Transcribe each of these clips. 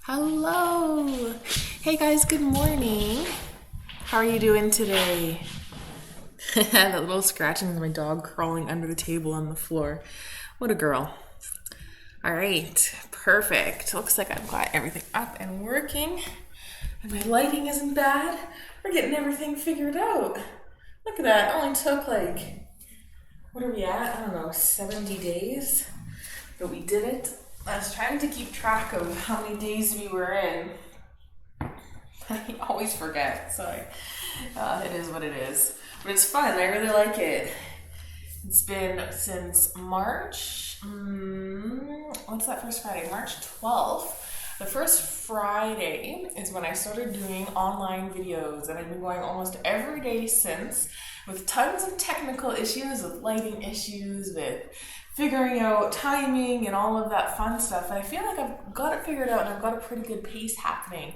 Hello. Hey guys, good morning. How are you doing today? That little scratching is my dog crawling under the table on the floor. What a girl. All right, perfect. Looks like I've got everything up and working, and my lighting isn't bad. We're getting everything figured out. Look at that. It only took what are we at? I don't know, 70 days? But we did it. I was trying to keep track of how many days we were in. I always forget, so it is what it is. But it's fun. I really like it. It's been since March. What's that first Friday? March 12th. The first Friday is when I started doing online videos, and I've been going almost every day since, with tons of technical issues, with lighting issues, with figuring out timing and all of that fun stuff. And I feel like I've got it figured out and I've got a pretty good pace happening.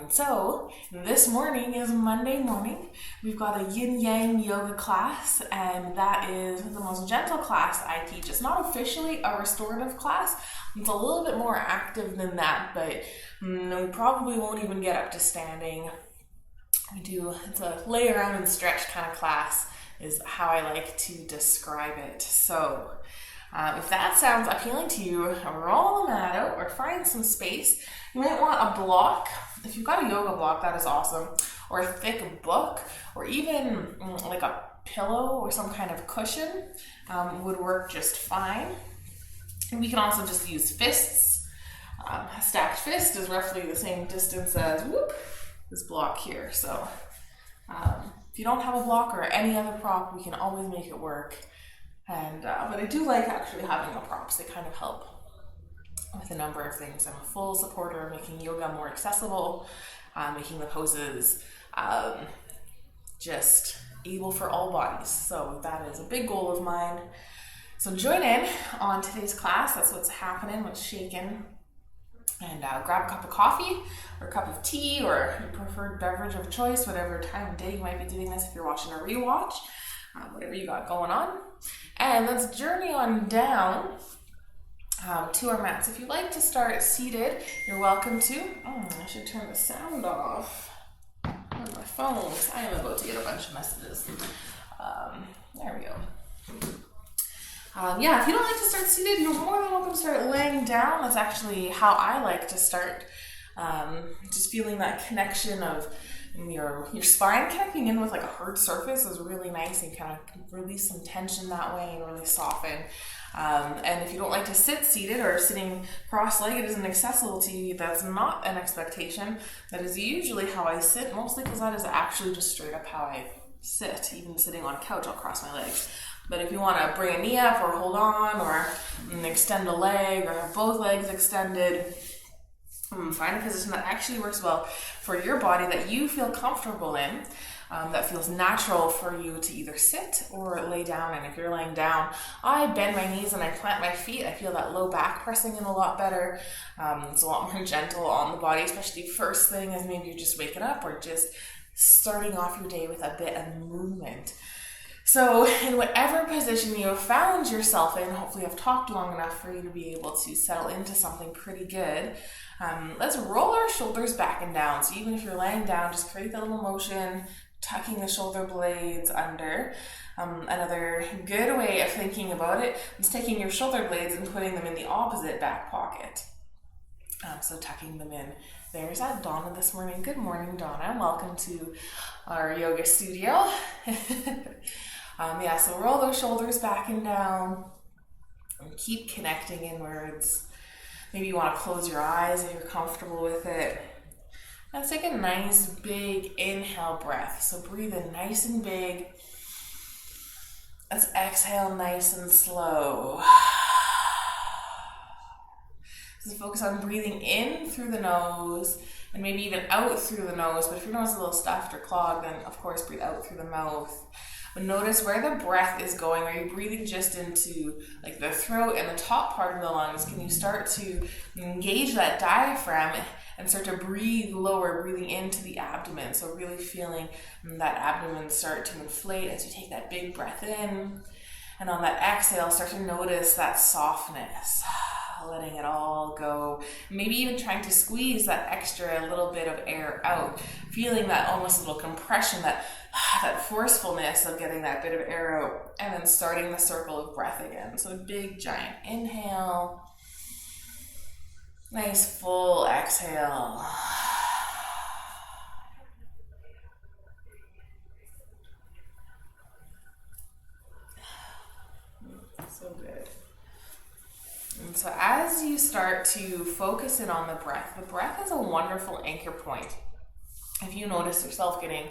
So this morning is Monday morning. We've got a Yin Yang Yoga class, and that is the most gentle class I teach. It's not officially a restorative class. It's a little bit more active than that, but we probably won't even get up to standing. It's a lay around and stretch kind of class is how I like to describe it. So if that sounds appealing to you, roll the mat out or find some space. You might want a block. If you've got a yoga block, that is awesome. Or a thick book, or even like a pillow or some kind of cushion would work just fine. And we can also just use fists. A stacked fist is roughly the same distance as this block here. So if you don't have a block or any other prop, we can always make it work. And but I do like actually having the props. They kind of help with a number of things. I'm a full supporter of making yoga more accessible, making the poses just able for all bodies. So that is a big goal of mine. So join in on today's class. That's what's happening, what's shaking. And grab a cup of coffee or a cup of tea or your preferred beverage of choice, whatever time of day you might be doing this if you're watching a rewatch, whatever you got going on. And let's journey on down to our mats. If you'd like to start seated, you're welcome to. I should turn the sound off on my phone. I am about to get a bunch of messages. There we go. If you don't like to start seated, you're more than welcome to start laying down. That's actually how I like to start. Just feeling that connection of your spine connecting in with like a hard surface is really nice. You kind of release some tension that way and really soften. And if you don't like to sit seated or sitting cross-legged isn't accessible to you, that's not an expectation. That is usually how I sit, mostly because that is actually just straight up how I sit. Even sitting on a couch, I'll cross my legs. But if you want to bring a knee up or hold on or extend a leg or have both legs extended, find a position that actually works well for your body, that you feel comfortable in, that feels natural for you to either sit or lay down. And if you're laying down, I bend my knees and I plant my feet. I feel that low back pressing in a lot better. It's a lot more gentle on the body, especially first thing as maybe you're just waking up or just starting off your day with a bit of movement. So in whatever position you have found yourself in, hopefully I've talked long enough for you to be able to settle into something pretty good. Let's roll our shoulders back and down. So even if you're laying down, just create that little motion, tucking the shoulder blades under. Another good way of thinking about it is taking your shoulder blades and putting them in the opposite back pocket. So tucking them in. There's that Donna this morning. Good morning, Donna. Welcome to our yoga studio. So roll those shoulders back and down and keep connecting inwards. Maybe you want to close your eyes if you're comfortable with it. Let's take a nice big inhale breath. So breathe in nice and big. Let's exhale nice and slow. So focus on breathing in through the nose and maybe even out through the nose. But if your nose is a little stuffed or clogged, then of course breathe out through the mouth. But notice where the breath is going. Are you breathing just into like the throat and the top part of the lungs? Can you start to engage that diaphragm and start to breathe lower, breathing into the abdomen? So really feeling that abdomen start to inflate as you take that big breath in. And on that exhale, start to notice that softness. letting it all go. Maybe even trying to squeeze that extra little bit of air out, feeling that almost little compression, that forcefulness of getting that bit of air out, and then starting the circle of breath again. So a big giant inhale, nice full exhale. So good. And so as you start to focus in on the breath is a wonderful anchor point. If you notice yourself getting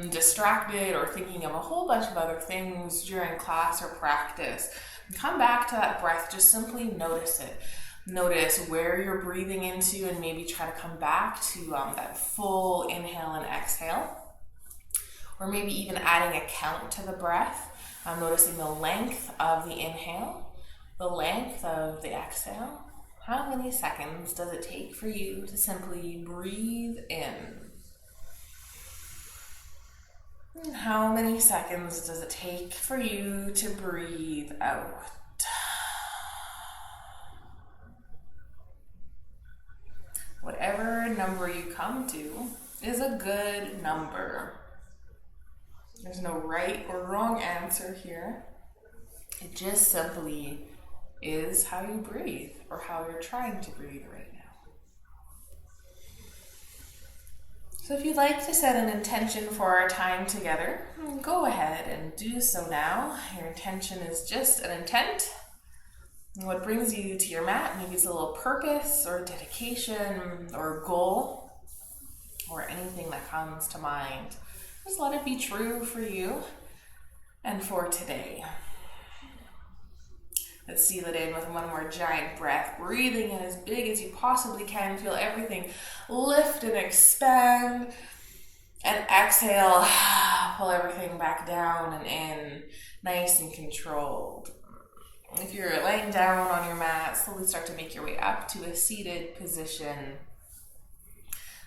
distracted or thinking of a whole bunch of other things during class or practice, come back to that breath. Just simply notice it. Notice where you're breathing into, and maybe try to come back to that full inhale and exhale. Or maybe even adding a count to the breath. Noticing the length of the inhale, the length of the exhale. How many seconds does it take for you to simply breathe in? And how many seconds does it take for you to breathe out? Whatever number you come to is a good number. There's no right or wrong answer here. It just simply is how you breathe, or how you're trying to breathe right now. So if you'd like to set an intention for our time together, go ahead and do so now. Your intention is just an intent. What brings you to your mat, maybe it's a little purpose or dedication or goal or anything that comes to mind. Just let it be true for you and for today. Let's seal it in with one more giant breath. Breathing in as big as you possibly can. Feel everything lift and expand. And exhale. Pull everything back down and in. Nice and controlled. If you're laying down on your mat, slowly start to make your way up to a seated position.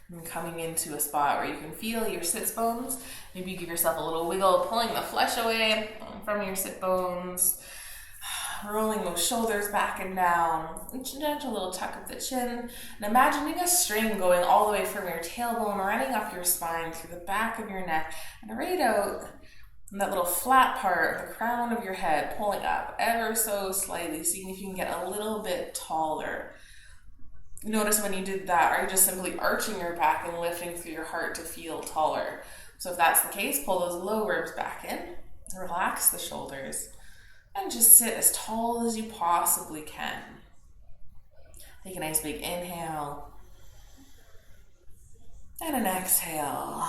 And coming into a spot where you can feel your sit bones. Maybe you give yourself a little wiggle, pulling the flesh away from your sit bones. Rolling those shoulders back and down. Gentle little tuck of the chin. And imagining a string going all the way from your tailbone, running up your spine through the back of your neck. And right out, and that little flat part, the crown of your head, pulling up ever so slightly, seeing if you can get a little bit taller. Notice when you did that, are you just simply arching your back and lifting through your heart to feel taller? So if that's the case, pull those low ribs back in, relax the shoulders, and just sit as tall as you possibly can. Take a nice big inhale, and an exhale.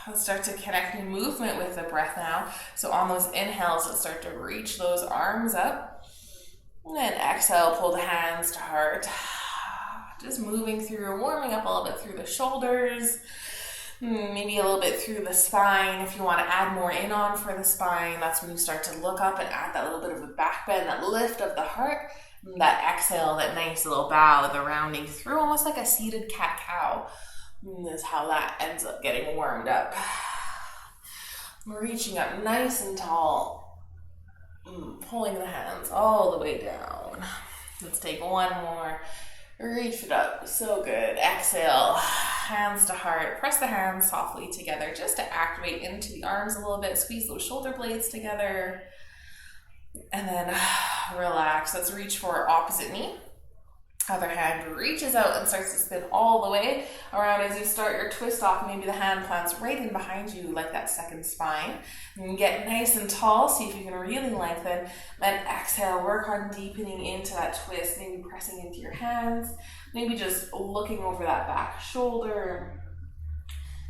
Let's start to connect new movement with the breath now. So on those inhales, let's start to reach those arms up. And then exhale, pull the hands to heart. Just moving through, warming up a little bit through the shoulders. Maybe a little bit through the spine. If you want to add more in on for the spine, that's when you start to look up and add that little bit of a back bend, that lift of the heart. And that exhale, that nice little bow, the rounding through, almost like a seated cat-cow. Is how that ends up getting warmed up. Reaching up nice and tall. Pulling the hands all the way down. Let's take one more. Reach it up. So good. Exhale. Hands to heart. Press the hands softly together just to activate into the arms a little bit. Squeeze those shoulder blades together. And then relax. Let's reach for opposite knee. Other hand reaches out and starts to spin all the way around as you start your twist off. Maybe the hand plants right in behind you like that second spine. And get nice and tall. See if you can really lengthen. Then exhale. Work on deepening into that twist. Maybe pressing into your hands. Maybe just looking over that back shoulder.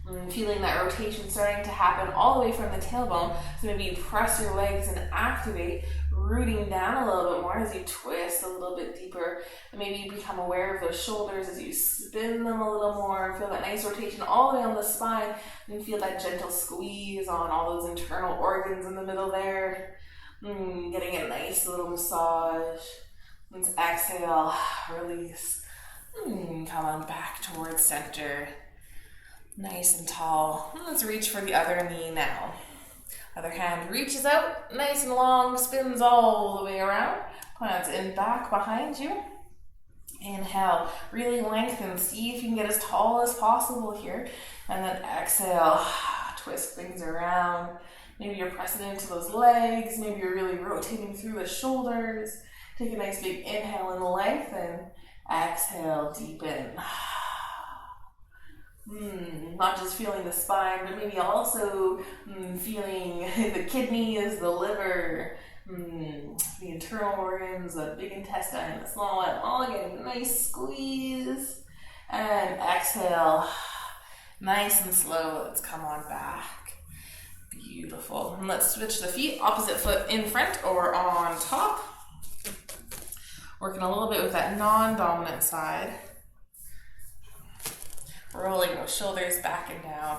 And feeling that rotation starting to happen all the way from the tailbone. So maybe you press your legs and activate, rooting down a little bit more as you twist a little bit deeper. And maybe you become aware of those shoulders as you spin them a little more. Feel that nice rotation all the way on the spine. And feel that gentle squeeze on all those internal organs in the middle there. Getting a nice little massage. Let's exhale, release. Come on back towards center. Nice and tall. Let's reach for the other knee now. Other hand reaches out, nice and long, spins all the way around. Hands in back behind you. Inhale, really lengthen. See if you can get as tall as possible here. And then exhale, twist things around. Maybe you're pressing into those legs. Maybe you're really rotating through the shoulders. Take a nice big inhale and lengthen. Exhale, deepen. Not just feeling the spine, but maybe also feeling the kidneys, the liver, the internal organs, the big intestine, the small one, all getting a nice squeeze. And exhale, nice and slow. Let's come on back. Beautiful. And let's switch the feet, opposite foot in front or on top. Working a little bit with that non-dominant side. Rolling those shoulders back and down.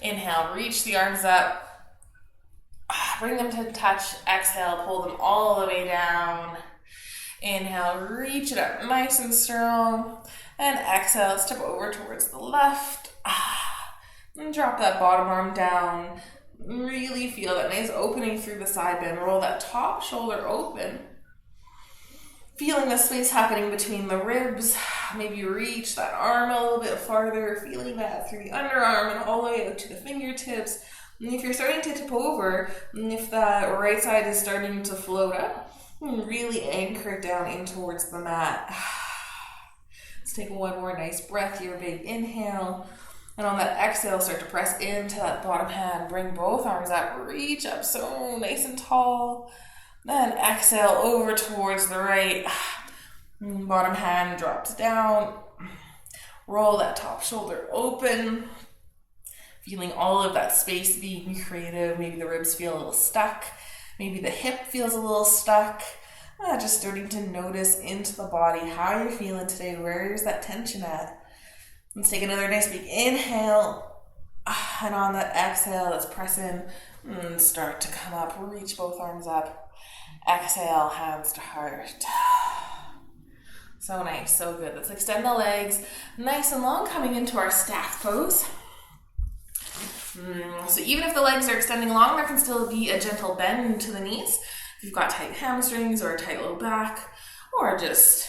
Inhale, reach the arms up. Bring them to touch. Exhale, pull them all the way down. Inhale, reach it up nice and strong. And exhale, step over towards the left. And drop that bottom arm down. Really feel that nice opening through the side bend. Roll that top shoulder open. Feeling the space happening between the ribs. Maybe reach that arm a little bit farther. Feeling that through the underarm and all the way out to the fingertips. And if you're starting to tip over, and if that right side is starting to float up, really anchor down in towards the mat. Let's take one more nice breath here. Big inhale. And on that exhale, start to press into that bottom hand. Bring both arms up. Reach up so nice and tall. Then exhale over towards the right. Bottom hand drops down. Roll that top shoulder open. Feeling all of that space being creative. Maybe the ribs feel a little stuck. Maybe the hip feels a little stuck. Just starting to notice into the body how you're feeling today. Where's that tension at? Let's take another nice big inhale. And on that exhale, let's press in and start to come up. Reach both arms up. Exhale, hands to heart. So nice, so good. Let's extend the legs nice and long, coming into our staff pose. So even if the legs are extending long, there can still be a gentle bend to the knees. If you've got tight hamstrings or a tight low back, or just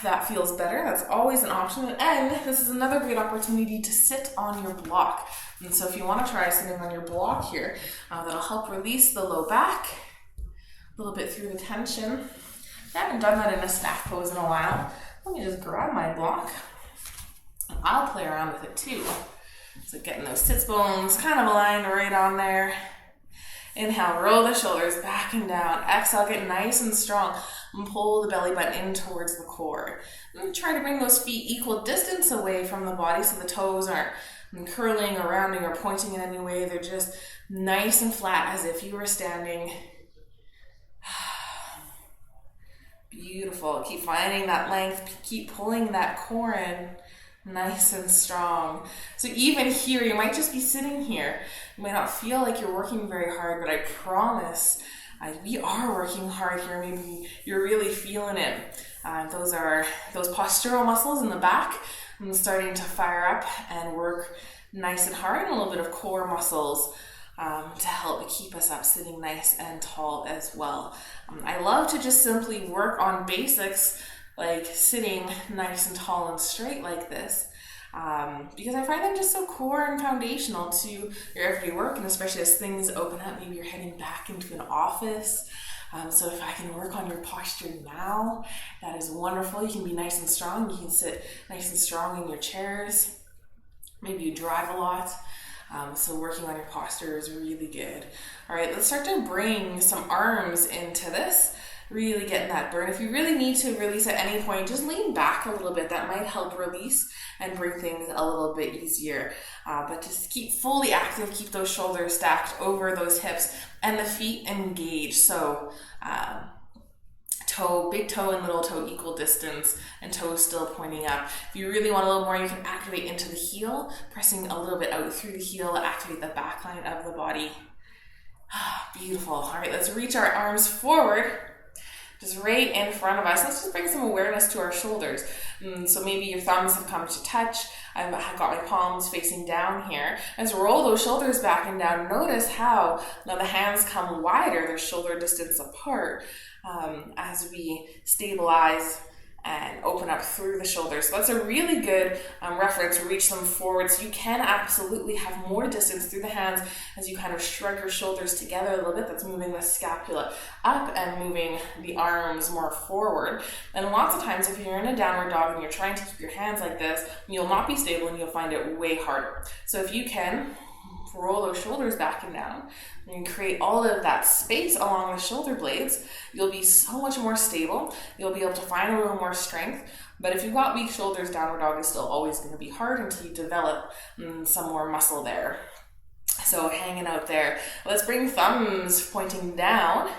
that feels better, that's always an option. And this is another great opportunity to sit on your block. And so if you want to try sitting on your block here, that'll help release the low back. A little bit through the tension. I haven't done that in a staff pose in a while. Let me just grab my block. I'll play around with it too. So getting those sits bones kind of aligned right on there. Inhale, roll the shoulders back and down. Exhale, get nice and strong and pull the belly button in towards the core. And try to bring those feet equal distance away from the body so the toes aren't curling or rounding or pointing in any way. They're just nice and flat as if you were standing. Beautiful. Keep finding that length. Keep pulling that core in nice and strong. So even here, you might just be sitting here. You might not feel like you're working very hard, but I promise we are working hard here. Maybe you're really feeling it. Those are those postural muscles in the back starting to fire up and work nice and hard, and a little bit of core muscles to help keep us up sitting nice and tall as well. I love to just simply work on basics like sitting nice and tall and straight like this because I find them just so core and foundational to your everyday work, and especially as things open up, maybe you're heading back into an office. So if I can work on your posture now, that is wonderful. You can be nice and strong. You can sit nice and strong in your chairs. Maybe you drive a lot. So working on your posture is really good. All right, let's start to bring some arms into this. Really getting that burn. If you really need to release at any point, just lean back a little bit. That might help release and bring things a little bit easier. But just keep fully active. Keep those shoulders stacked over those hips and the feet engaged. So big toe and little toe equal distance, and toes still pointing up. If you really want a little more, you can activate into the heel, pressing a little bit out through the heel to activate the back line of the body. Beautiful. All right, let's reach our arms forward. just right in front of us. Let's just bring some awareness to our shoulders. So maybe your thumbs have come to touch. I've got my palms facing down here. Let's roll those shoulders back and down. Notice how now the hands come wider, they're shoulder distance apart, as we stabilize and open up through the shoulders. So that's a really good reference. Reach them forward. So you can absolutely have more distance through the hands as you kind of shrug your shoulders together a little bit. That's moving the scapula up and moving the arms more forward. And lots of times if you're in a downward dog and you're trying to keep your hands like this, you'll not be stable and you'll find it way harder. So if you can roll those shoulders back and down and create all of that space along the shoulder blades, you'll be so much more stable. You'll be able to find a little more strength. But if you've got weak shoulders, downward dog is still always going to be hard until you develop some more muscle there. So hanging out there. Let's bring thumbs pointing down,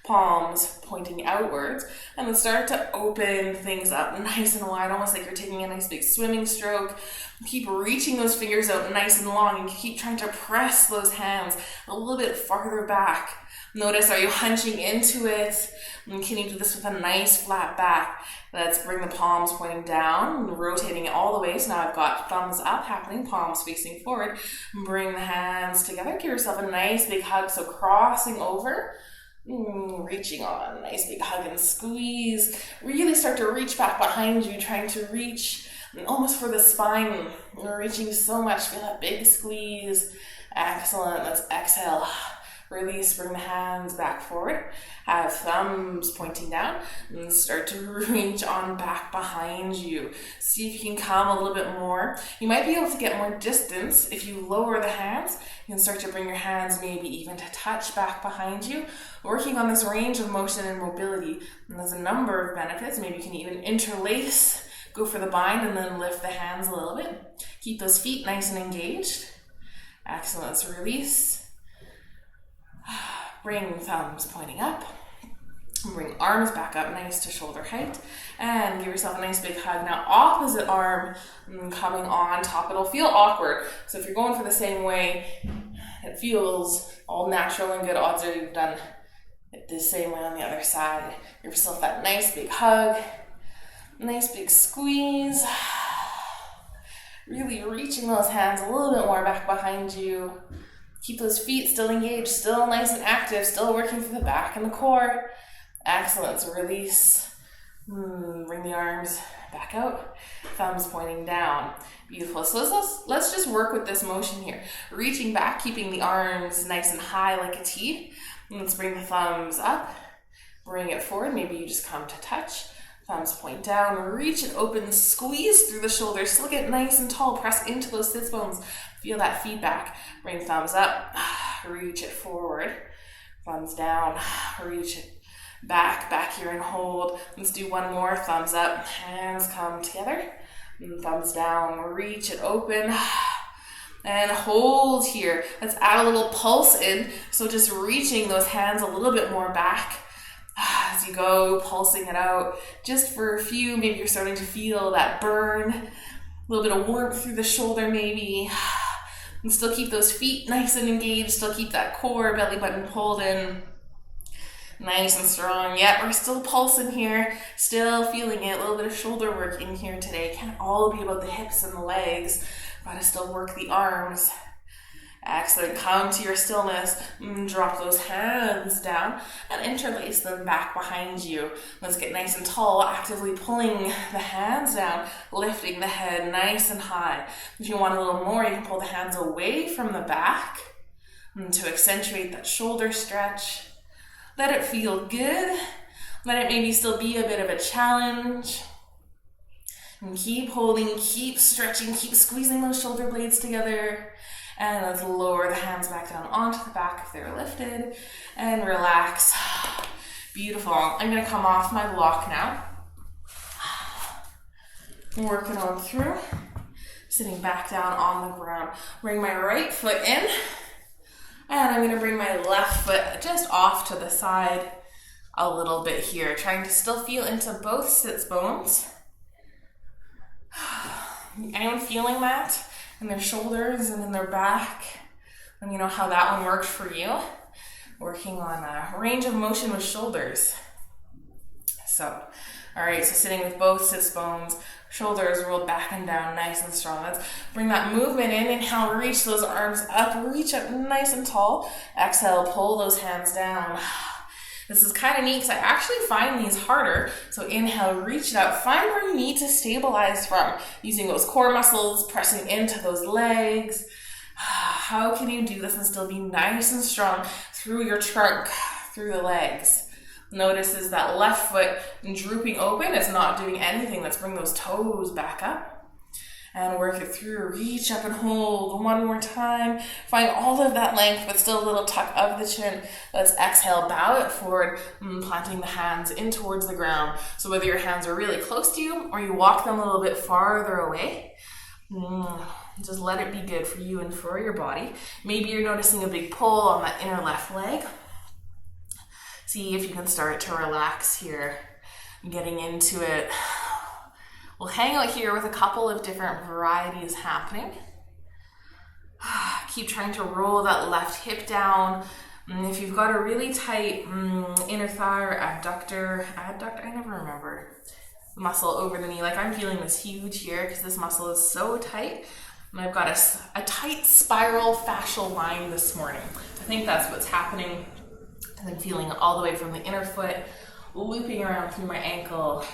palms pointing outwards, and let's start to open things up nice and wide, almost like you're taking a nice big swimming stroke. Keep reaching those fingers out nice and long and keep trying to press those hands a little bit farther back. Notice, are you hunching into it? And can you do this with a nice flat back? Let's bring the palms pointing down, rotating it all the way. So now I've got thumbs up happening, palms facing forward. Bring the hands together. Give yourself a nice big hug. So crossing over, reaching on, nice big hug and squeeze. Really start to reach back behind you, trying to reach almost for the spine. You're reaching so much. Feel that big squeeze. Excellent. Let's exhale. Release, bring the hands back forward. Have thumbs pointing down and start to reach on back behind you. See if you can come a little bit more. You might be able to get more distance if you lower the hands. You can start to bring your hands maybe even to touch back behind you. Working on this range of motion and mobility. And there's a number of benefits. Maybe you can even interlace, go for the bind, and then lift the hands a little bit. Keep those feet nice and engaged. Excellent. Let's release. Bring thumbs pointing up. Bring arms back up nice to shoulder height. And give yourself a nice big hug. Now opposite arm coming on top. It'll feel awkward. So if you're going for the same way, it feels all natural and good. Odds are you've done it the same way on the other side. Give yourself that nice big hug. Nice big squeeze. Really reaching those hands a little bit more back behind you. Keep those feet still engaged, still nice and active, still working for the back and the core. Excellent. So release. Bring the arms back out. Thumbs pointing down. Beautiful. So let's just work with this motion here. Reaching back, keeping the arms nice and high like a T. Let's bring the thumbs up. Bring it forward. Maybe you just come to touch. Thumbs point down. Reach and open. Squeeze through the shoulders. Still get nice and tall. Press into those sits bones. Feel that feedback. Bring thumbs up. Reach it forward. Thumbs down. Reach it back here and hold. Let's do one more. Thumbs up. Hands come together. And thumbs down. Reach it open. And hold here. Let's add a little pulse in. So just reaching those hands a little bit more back as you go, pulsing it out. Just for a few, maybe you're starting to feel that burn. A little bit of warmth through the shoulder maybe. And still keep those feet nice and engaged. Still keep that core, belly button pulled in. Nice and strong. Yeah, we're still pulsing here. Still feeling it. A little bit of shoulder work in here today. Can't all be about the hips and the legs. Gotta still work the arms. Excellent. Come to your stillness. Drop those hands down and interlace them back behind you. Let's get nice and tall, actively pulling the hands down, lifting the head nice and high. If you want a little more, you can pull the hands away from the back to accentuate that shoulder stretch. Let it feel good. Let it maybe still be a bit of a challenge. And keep holding, keep stretching, keep squeezing those shoulder blades together. And let's lower the hands back down onto the back if they're lifted. And relax. Beautiful. I'm going to come off my block now. Working on through. Sitting back down on the ground. Bring my right foot in. And I'm going to bring my left foot just off to the side a little bit here. Trying to still feel into both sits bones. Anyone feeling that? In their shoulders and in their back. Let me know how that one worked for you. Working on a range of motion with shoulders. So, all right, so sitting with both sits bones, shoulders rolled back and down, nice and strong. Let's bring that movement in. Inhale, reach those arms up, reach up nice and tall. Exhale, pull those hands down. This is kind of neat because I actually find these harder. So inhale, reach it up. Find where you need to stabilize from. Using those core muscles, pressing into those legs. How can you do this and still be nice and strong through your trunk, through the legs? Notice is that left foot drooping open. It's not doing anything. Let's bring those toes back up. And work it through. Reach up and hold. One more time. Find all of that length, but still a little tuck of the chin. Let's exhale, bow it forward, planting the hands in towards the ground. So whether your hands are really close to you or you walk them a little bit farther away, just let it be good for you and for your body. Maybe you're noticing a big pull on that inner left leg. See if you can start to relax here, getting into it. We'll hang out here with a couple of different varieties happening. Keep trying to roll that left hip down. If you've got a really tight inner thigh or adductor, I never remember, muscle over the knee. Like I'm feeling this huge here because this muscle is so tight. And I've got a tight spiral fascial line this morning. I think that's what's happening. I'm feeling it all the way from the inner foot, looping around through my ankle,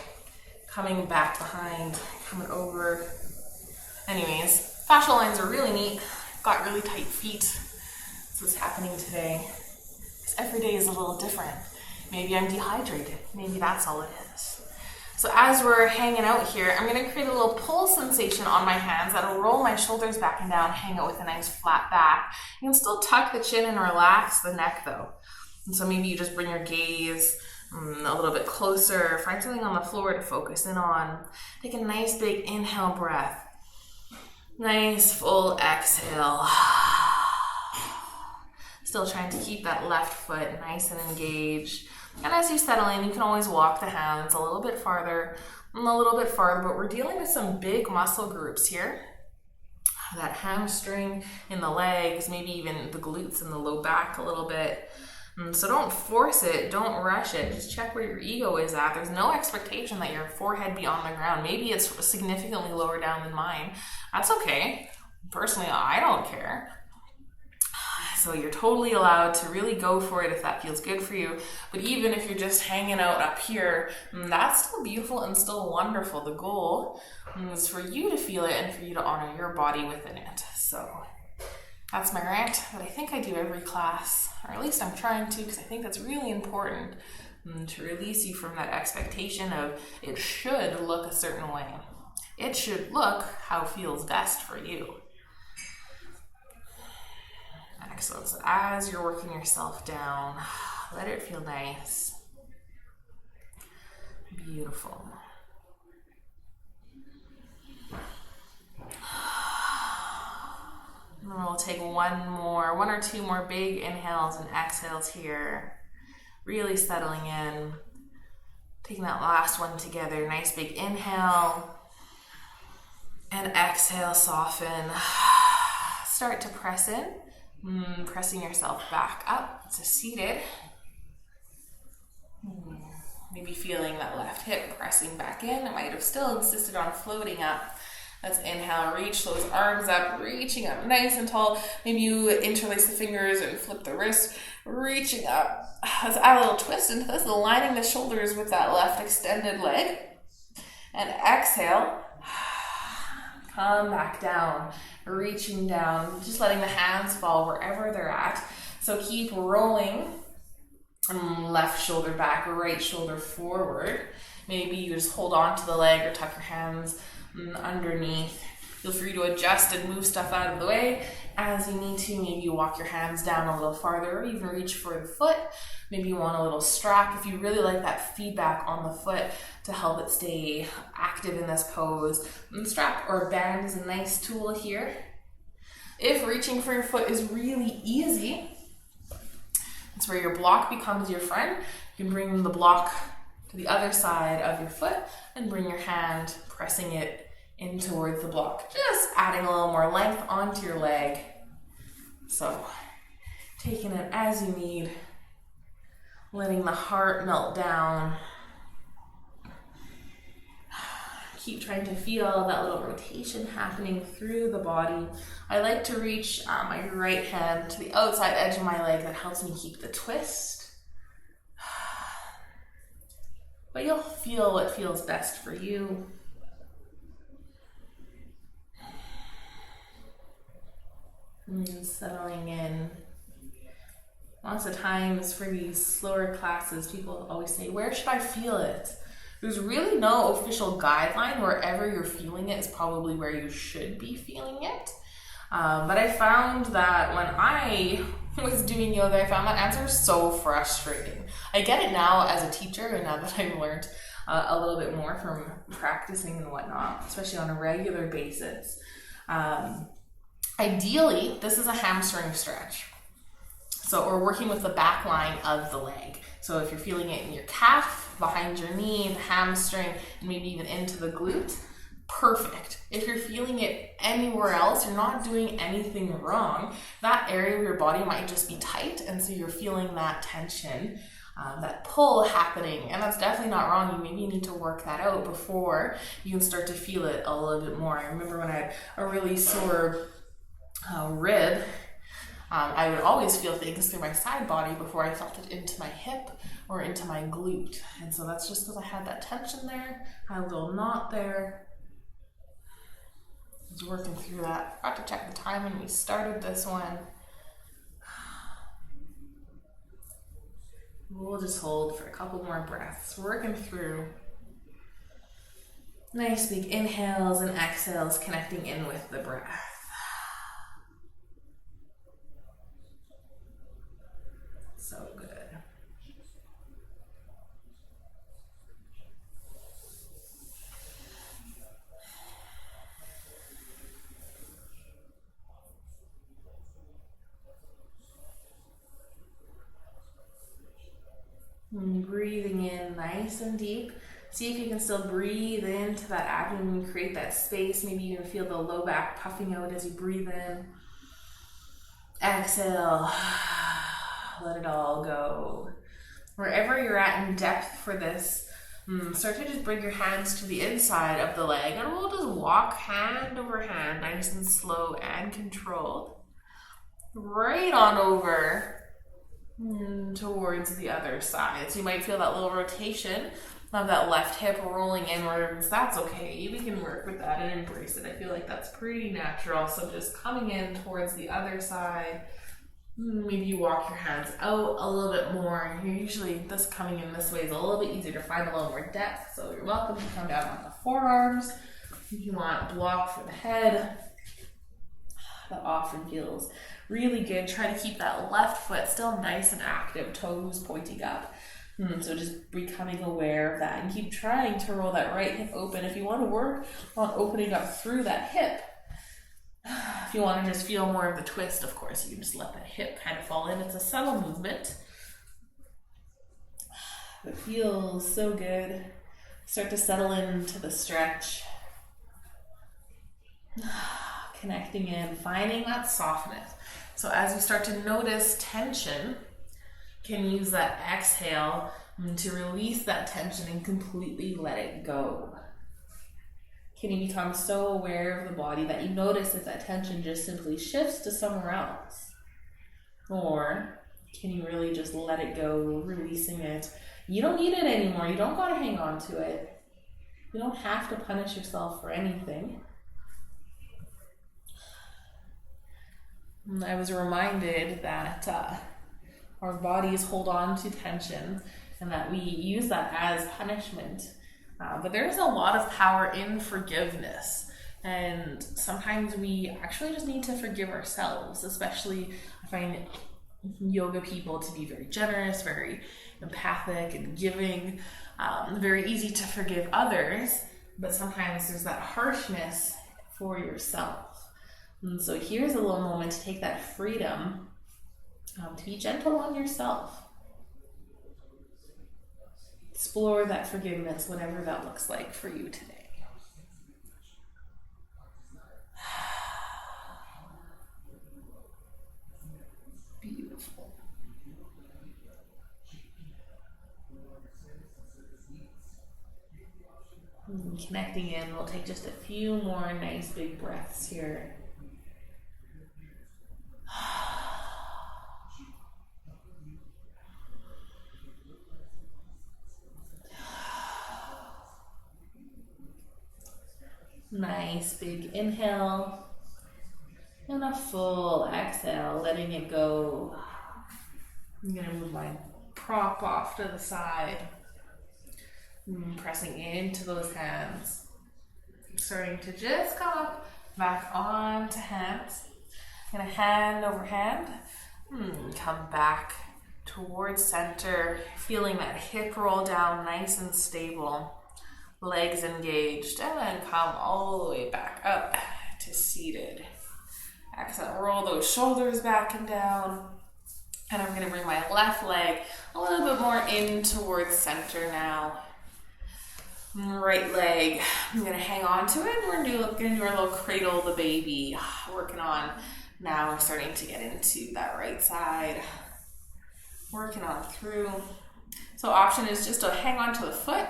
coming back behind, coming over. Anyways, fascial lines are really neat. Got really tight feet. That's what's happening today. Because every day is a little different. Maybe I'm dehydrated. Maybe that's all it is. So as we're hanging out here, I'm going to create a little pull sensation on my hands that'll roll my shoulders back and down, hang out with a nice flat back. You can still tuck the chin and relax the neck though. And so maybe you just bring your gaze a little bit closer. Find something on the floor to focus in on. Take a nice big inhale breath. Nice full exhale. Still trying to keep that left foot nice and engaged. And as you settle in, you can always walk the hands a little bit farther and a little bit farther, but we're dealing with some big muscle groups here. That hamstring in the legs, maybe even the glutes and the low back a little bit. So don't force it, don't rush it, just check where your ego is at. There's no expectation that your forehead be on the ground. Maybe it's significantly lower down than mine. That's okay. Personally, I don't care. So you're totally allowed to really go for it if that feels good for you. But even if you're just hanging out up here, that's still beautiful and still wonderful. The goal is for you to feel it and for you to honor your body within it. So that's my rant, but I think I do every class, or at least I'm trying to, because I think that's really important to release you from that expectation of it should look a certain way. It should look how feels best for you. Excellent. So as you're working yourself down, let it feel nice. Beautiful. And then we'll take one or two more big inhales and exhales here. Really settling in. Taking that last one together. Nice big inhale. And exhale, soften. Start to press in. Pressing yourself back up to seated. Maybe feeling that left hip pressing back in. It might have still insisted on floating up. Let's inhale, reach those arms up, reaching up nice and tall. Maybe you interlace the fingers and flip the wrist, reaching up. Let's add a little twist into this, aligning the shoulders with that left extended leg. And exhale, come back down, reaching down, just letting the hands fall wherever they're at. So keep rolling, left shoulder back, right shoulder forward. Maybe you just hold on to the leg or tuck your hands underneath. Feel free to adjust and move stuff out of the way as you need to. Maybe you walk your hands down a little farther or even reach for the foot. Maybe you want a little strap if you really like that feedback on the foot to help it stay active in this pose. And strap or band is a nice tool here. If reaching for your foot is really easy, it's where your block becomes your friend. You can bring the block to the other side of your foot and bring your hand, pressing it in towards the block. Just adding a little more length onto your leg. So taking it as you need, letting the heart melt down. keep trying to feel that little rotation happening through the body. I like to reach my right hand to the outside edge of my leg. That helps me keep the twist. But you'll feel what feels best for you. And settling in. Lots of times for these slower classes, people always say, where should I feel it? There's really no official guideline. Wherever you're feeling it is probably where you should be feeling it. But I found that when I was doing yoga, I found that answer so frustrating. I get it now as a teacher, and now that I've learned a little bit more from practicing and whatnot, especially on a regular basis. Ideally, this is a hamstring stretch. So we're working with the back line of the leg. So if you're feeling it in your calf, behind your knee, the hamstring, and maybe even into the glute, perfect. If you're feeling it anywhere else, you're not doing anything wrong. That area of your body might just be tight, and so you're feeling that tension, that pull happening, and that's definitely not wrong. You maybe need to work that out before you can start to feel it a little bit more. I remember when I had a really sore rib, I would always feel things through my side body before I felt it into my hip or into my glute. And so that's just because I had that tension there, had a little knot there. I was working through that. I forgot to check the time when we started this one. We'll just hold for a couple more breaths, working through. Nice big inhales and exhales, connecting in with the breath. So good. And breathing in nice and deep. See if you can still breathe into that abdomen, create that space. Maybe you can feel the low back puffing out as you breathe in. Exhale. Let it all go. Wherever you're at in depth for this, start to just bring your hands to the inside of the leg, and we'll just walk hand over hand, nice and slow and controlled, right on over towards the other side. So you might feel that little rotation of that left hip rolling inwards. That's okay. We can work with that and embrace it. I feel like that's pretty natural. So just coming in towards the other side. Maybe you walk your hands out a little bit more. You're usually, this coming in this way is a little bit easier to find a little more depth. So you're welcome to come down on the forearms. If you want, block for the head. That often feels really good. Try to keep that left foot still nice and active, toes pointing up. So just becoming aware of that and keep trying to roll that right hip open. If you want to work on opening up through that hip, if you want to just feel more of the twist, of course, you can just let that hip kind of fall in. It's a subtle movement. It feels so good. Start to settle into the stretch. Connecting in, finding that softness. So as you start to notice tension, you can use that exhale to release that tension and completely let it go. Can you become so aware of the body that you notice if that tension just simply shifts to somewhere else? Or can you really just let it go, releasing it? You don't need it anymore. You don't got to hang on to it. You don't have to punish yourself for anything. I was reminded that our bodies hold on to tension and that we use that as punishment. But there's a lot of power in forgiveness. And sometimes we actually just need to forgive ourselves, especially I find yoga people to be very generous, very empathic and giving, very easy to forgive others, but sometimes there's that harshness for yourself. And so here's a little moment to take that freedom to be gentle on yourself. Explore that forgiveness, whatever that looks like for you today. Beautiful. And connecting in. We'll take just a few more nice big breaths here. Nice big inhale and a full exhale, letting it go. I'm going to move my prop off to the side, pressing into those hands. Starting to just come up, back onto hands. Gonna hand over hand, come back towards center, feeling that hip roll down nice and stable. Legs engaged, and then come all the way back up to seated. Exhale, roll those shoulders back and down. And I'm going to bring my left leg a little bit more in towards center now. Right leg, I'm going to hang on to it. We're going to do our little cradle the baby. Working on, now we're starting to get into that right side. Working on through. So option is just to hang on to the foot.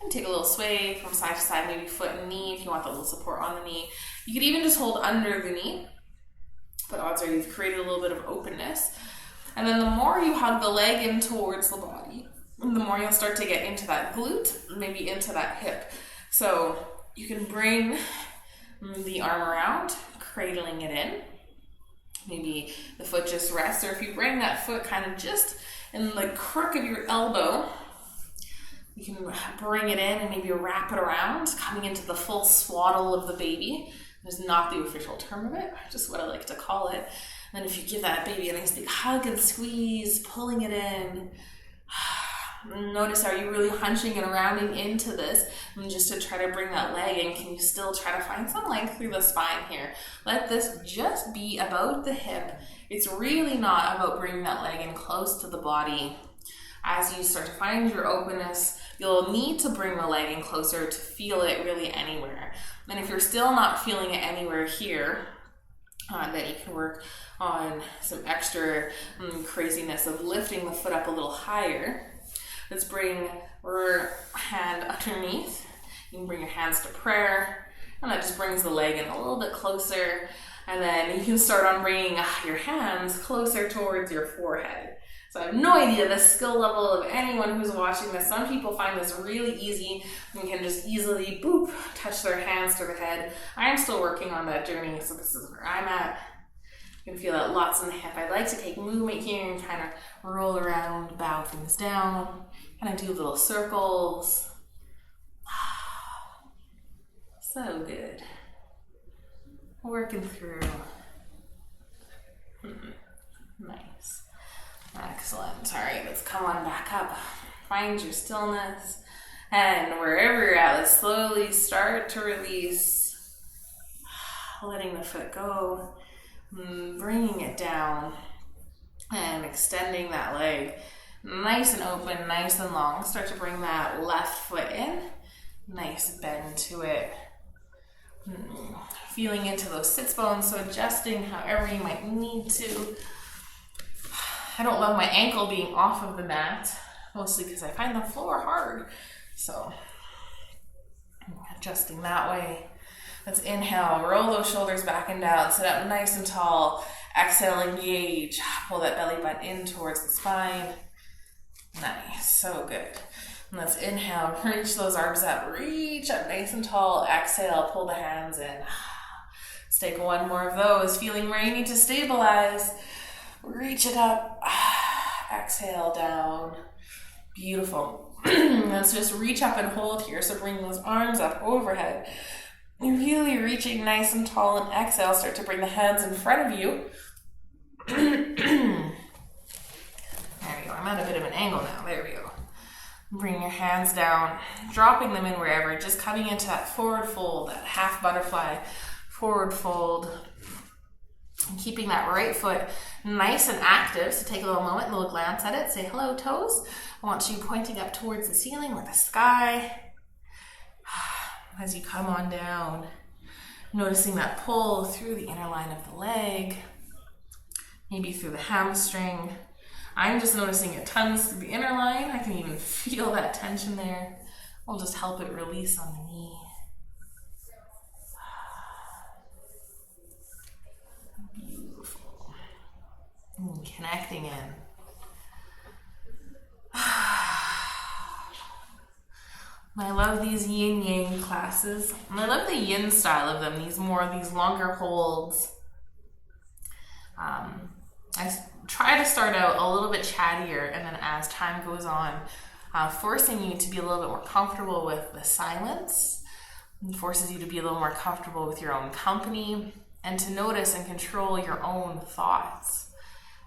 And take a little sway from side to side, maybe foot and knee if you want that little support on the knee. You could even just hold under the knee, but odds are you've created a little bit of openness. And then the more you hug the leg in towards the body, the more you'll start to get into that glute, maybe into that hip. So you can bring the arm around, cradling it in. Maybe the foot just rests, or if you bring that foot kind of just in the crook of your elbow, you can bring it in and maybe wrap it around, coming into the full swaddle of the baby. There's not the official term of it, just what I like to call it. And then if you give that baby a nice big hug and squeeze, pulling it in, notice, are you really hunching and rounding into this? And just to try to bring that leg in, can you still try to find some length through the spine here? Let this just be about the hip. It's really not about bringing that leg in close to the body. As you start to find your openness, you'll need to bring the leg in closer to feel it really anywhere. And if you're still not feeling it anywhere here, then you can work on some extra craziness of lifting the foot up a little higher. Let's bring our hand underneath. You can bring your hands to prayer, and that just brings the leg in a little bit closer. And then you can start on bringing your hands closer towards your forehead. So I have no idea the skill level of anyone who's watching this. Some people find this really easy and can just easily, boop, touch their hands to the head. I am still working on that journey, so this is where I'm at. You can feel that lots in the hip. I like to take movement here and kind of roll around, bow things down, kind of do little circles. So good. Working through. Nice. Excellent. All right, let's come on back up. Find your stillness. And wherever you're at, let's slowly start to release. Letting the foot go. Bringing it down. And extending that leg. Nice and open, nice and long. Start to bring that left foot in. Nice bend to it. Feeling into those sits bones, so adjusting however you might need to. I don't love my ankle being off of the mat, mostly because I find the floor hard. So adjusting that way. Let's inhale, roll those shoulders back and down, sit up nice and tall. Exhale, engage, pull that belly button in towards the spine. Nice, so good. And let's inhale, reach those arms up, reach up nice and tall. Exhale, pull the hands in. Let's take one more of those, feeling where you need to stabilize. Reach it up, exhale down. Beautiful. Let's just reach up and hold here. So bring those arms up overhead. You're really reaching nice and tall, and exhale, start to bring the hands in front of you. There we go. I'm at a bit of an angle now. There we go. Bring your hands down, dropping them in wherever, just coming into that forward fold, that half butterfly, forward fold. And keeping that right foot nice and active. So take a little moment, a little glance at it. Say hello, toes. I want you pointing up towards the ceiling or the sky. As you come on down, noticing that pull through the inner line of the leg, maybe through the hamstring. I'm just noticing it tons through the inner line. I can even feel that tension there. We'll just help it release on the knee. connecting in. I love these Yin Yang classes. And I love the Yin style of them, these longer holds. I try to start out a little bit chattier, and then as time goes on, forcing you to be a little bit more comfortable with the silence, and forces you to be a little more comfortable with your own company, and to notice and control your own thoughts.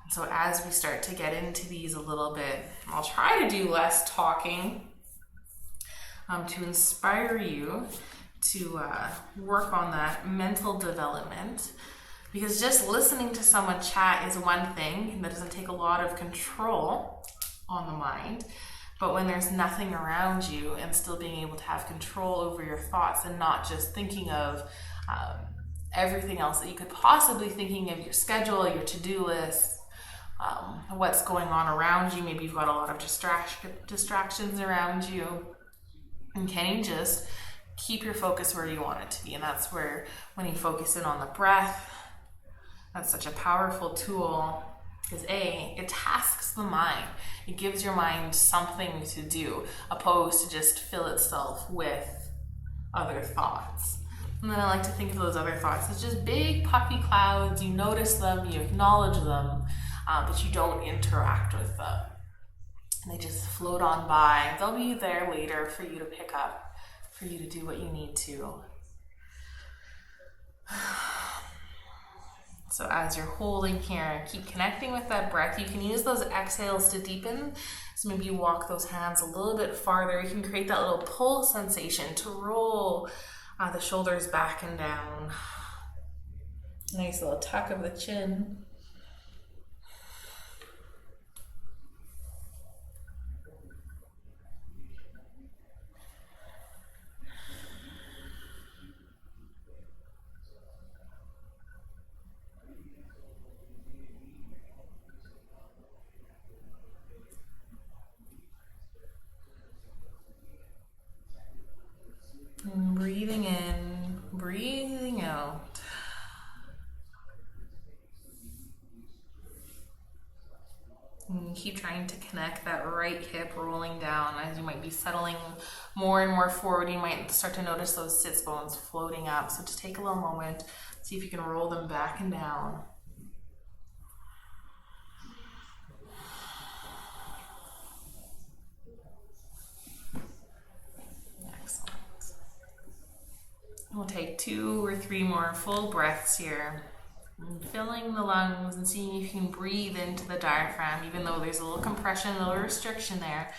And so as we start to get into these a little bit, I'll try to do less talking, to inspire you to work on that mental development. Because just listening to someone chat is one thing, and that doesn't take a lot of control on the mind. But when there's nothing around you, and still being able to have control over your thoughts and not just thinking of everything else that you could possibly thinking of, your schedule, your to-do list, what's going on around you. Maybe you've got a lot of distractions around you. And can you just keep your focus where you want it to be? And that's where, when you focus in on the breath, that's such a powerful tool, because it tasks the mind. It gives your mind something to do, opposed to just fill itself with other thoughts. And then I like to think of those other thoughts as just big puffy clouds. You notice them, you acknowledge them, but you don't interact with them. And they just float on by. They'll be there later for you to pick up, for you to do what you need to. So as you're holding here, keep connecting with that breath. You can use those exhales to deepen. So maybe you walk those hands a little bit farther. You can create that little pull sensation to roll the shoulders back and down. Nice little tuck of the chin. And breathing in, breathing out. And keep trying to connect that right hip rolling down. As you might be settling more and more forward, you might start to notice those sits bones floating up. So just take a little moment, see if you can roll them back and down. We'll take 2 or 3 more full breaths here, and filling the lungs and seeing if you can breathe into the diaphragm, even though there's a little compression, a little restriction there.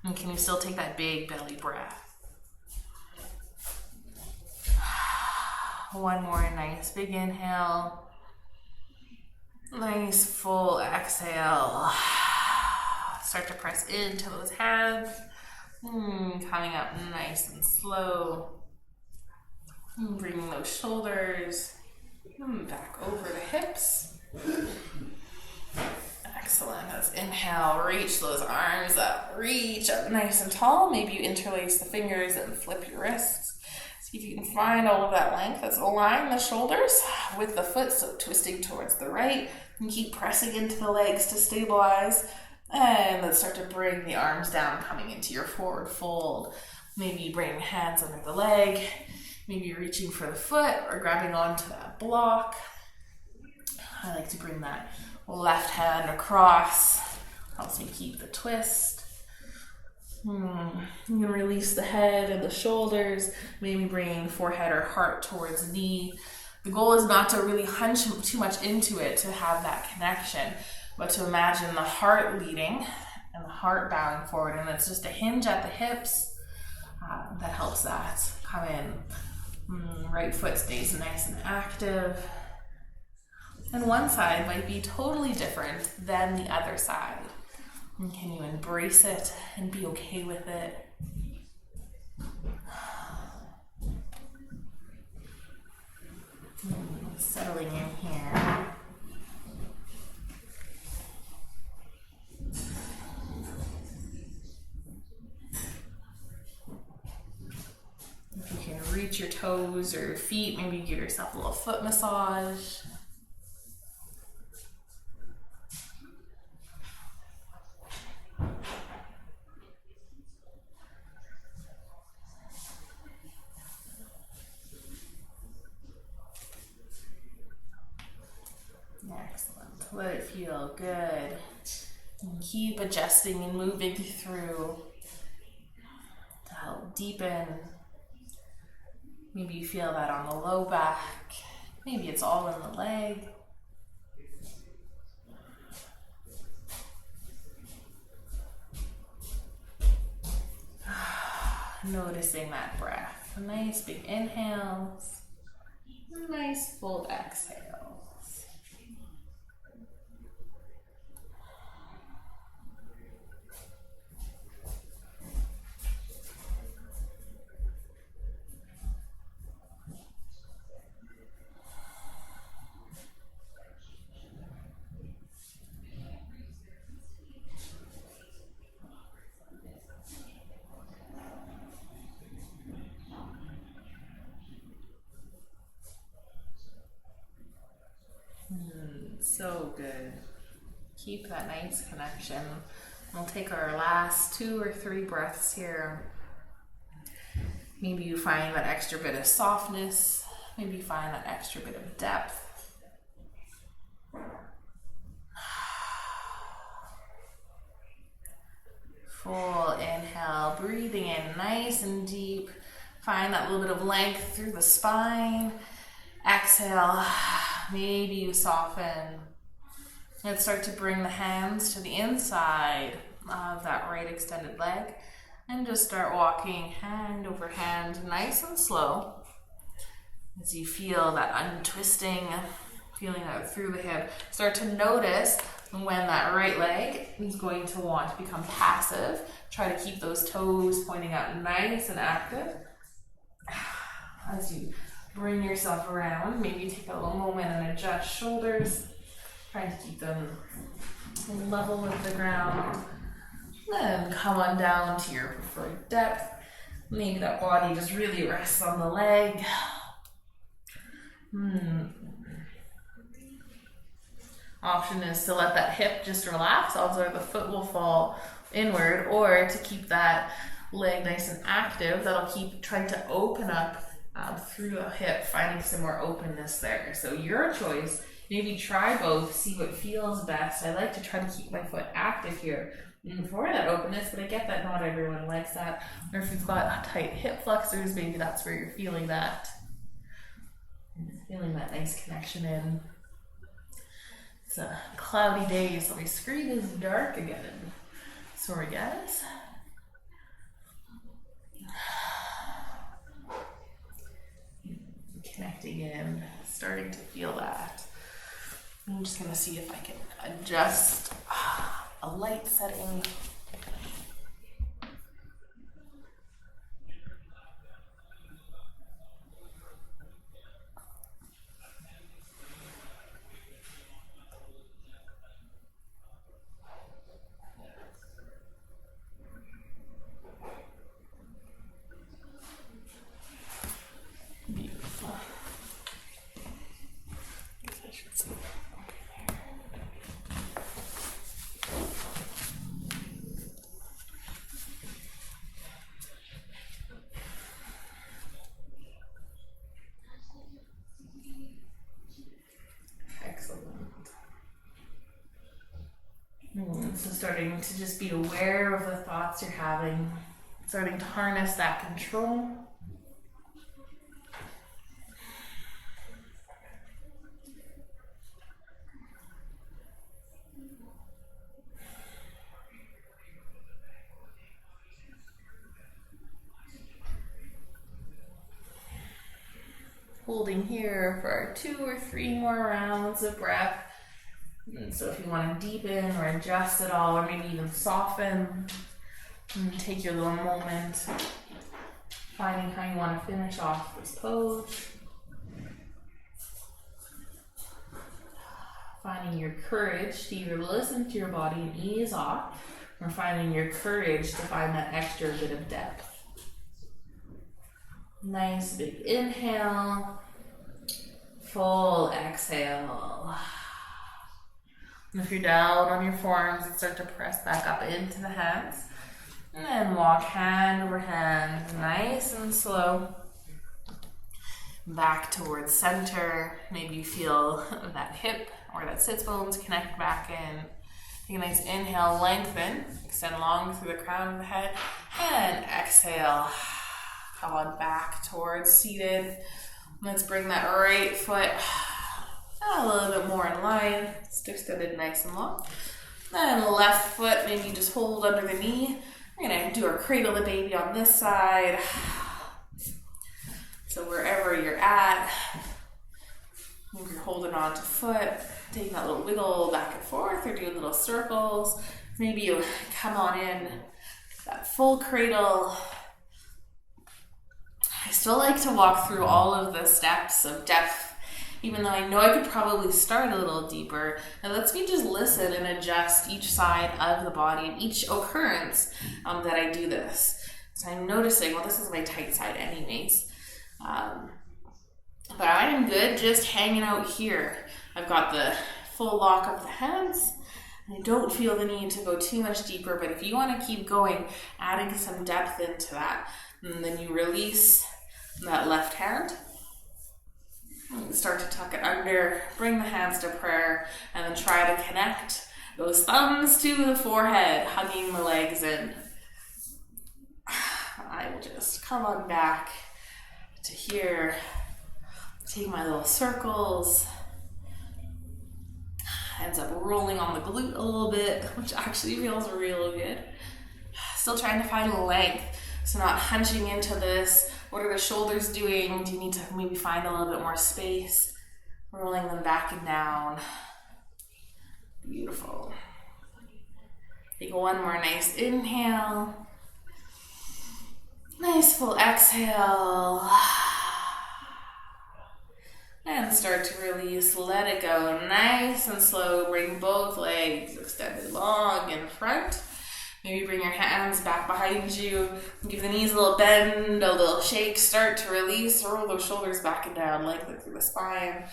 And can you still take that big belly breath? One more nice big inhale. Nice full exhale. Start to press into those hands. Coming up nice and slow. Bringing those shoulders back over the hips. Excellent. Let's inhale, reach those arms up, reach up nice and tall. Maybe you interlace the fingers and flip your wrists. See if you can find all of that length. Let's align the shoulders with the foot, so twisting towards the right. And keep pressing into the legs to stabilize. And let's start to bring the arms down, coming into your forward fold. Maybe bring hands under the leg. Maybe you're reaching for the foot or grabbing onto that block. I like to bring that left hand across. Helps me keep the twist. You can release the head and the shoulders. Maybe bringing forehead or heart towards knee. The goal is not to really hunch too much into it to have that connection, but to imagine the heart leading and the heart bowing forward. And it's just a hinge at the hips that helps that come in. Right foot stays nice and active. And one side might be totally different than the other side. And can you embrace it and be okay with it? Settling in here. If you can reach your toes or your feet, maybe give yourself a little foot massage. Excellent. Let it feel good. And keep adjusting and moving through to help deepen. Maybe you feel that on the low back. Maybe it's all in the leg. Noticing that breath. Nice big inhales. Nice full exhales. So good. Keep that nice connection. We'll take our last 2 or 3 breaths here. Maybe you find that extra bit of softness. Maybe you find that extra bit of depth. Full inhale, breathing in nice and deep. Find that little bit of length through the spine. Exhale. Maybe you soften. Let's start to bring the hands to the inside of that right extended leg and just start walking hand over hand, nice and slow. As you feel that untwisting, feeling that through the hip, start to notice when that right leg is going to want to become passive. Try to keep those toes pointing out nice and active. As you bring yourself around, maybe take a little moment and adjust shoulders, trying to keep them level with the ground. Then come on down to your preferred depth. Maybe that body just really rests on the leg. Option is to let that hip just relax, although the foot will fall inward, or to keep that leg nice and active. That'll keep trying to open up through the hip, finding some more openness there. So your choice. Maybe try both, see what feels best. I like to try to keep my foot active here for that openness, but I get that not everyone likes that. Or if you've got tight hip flexors, maybe that's where you're feeling that. Feeling that nice connection in. It's a cloudy day, so my screen is dark again. Sorry, guys. Connecting in, starting to feel that. I'm just going to see if I can adjust a light setting. Beautiful. Guess I should see. So starting to just be aware of the thoughts you're having, starting to harness that control. Holding here for 2 or 3 more rounds of breath. And so if you want to deepen or adjust at all, or maybe even soften, take your little moment, finding how you want to finish off this pose. Finding your courage to either listen to your body and ease off, or finding your courage to find that extra bit of depth. Nice big inhale, full exhale. And if you're down on your forearms, you start to press back up into the hands. And then walk hand over hand, nice and slow. back towards center. Maybe you feel that hip or that sits bones connect back in. Take a nice inhale, lengthen, extend long through the crown of the head, and exhale. Come on back towards seated. Let's bring that right foot a little bit more in line. Stick extended nice and long. Then left foot, maybe just hold under the knee. We're gonna do our cradle the baby on this side. So wherever you're at, maybe you're holding on to foot, taking that little wiggle back and forth or do little circles. Maybe you come on in, that full cradle. I still like to walk through all of the steps of depth, even though I know I could probably start a little deeper. And lets me just listen and adjust each side of the body and each occurrence that I do this. So I'm noticing, well, this is my tight side anyways. But I am good just hanging out here. I've got the full lock of the hands. And I don't feel the need to go too much deeper, but if you want to keep going, adding some depth into that, and then you release that left hand. And start to tuck it under, bring the hands to prayer, and then try to connect those thumbs to the forehead, hugging the legs in. I will just come on back to here, take my little circles, ends up rolling on the glute a little bit, which actually feels real good. Still trying to find length, so not hunching into this. What are the shoulders doing? Do you need to maybe find a little bit more space? Rolling them back and down. Beautiful. Take one more nice inhale. Nice full exhale. And start to release, let it go. Nice and slow. Bring both legs extended long in front. Maybe bring your hands back behind you. Give the knees a little bend, a little shake. Start to release. Roll those shoulders back and down, lengthen through the spine.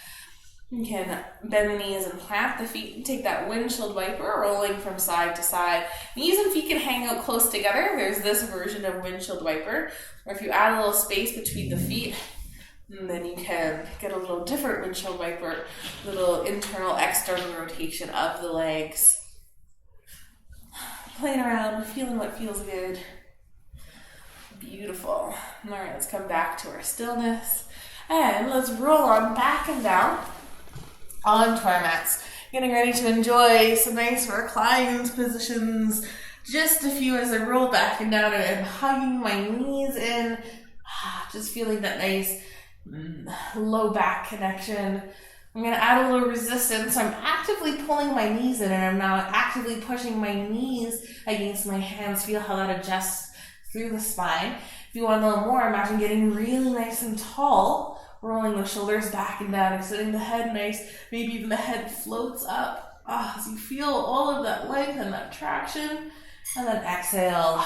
You can bend the knees and plant the feet. Take that windshield wiper, rolling from side to side. Knees and feet can hang out close together. There's this version of windshield wiper. Or if you add a little space between the feet, and then you can get a little different windshield wiper, little internal, external rotation of the legs. Playing around, feeling what feels good. Beautiful. All right, let's come back to our stillness. And let's roll on back and down onto our mats. Getting ready to enjoy some nice reclined positions. Just a few as I roll back and down and hugging my knees in. Just feeling that nice low back connection. I'm going to add a little resistance. So I'm actively pulling my knees in and I'm now actively pushing my knees against my hands. Feel how that adjusts through the spine. If you want a little more, imagine getting really nice and tall, rolling the shoulders back and down, extending the head nice. Maybe even the head floats up as you feel all of that length and that traction. And then exhale.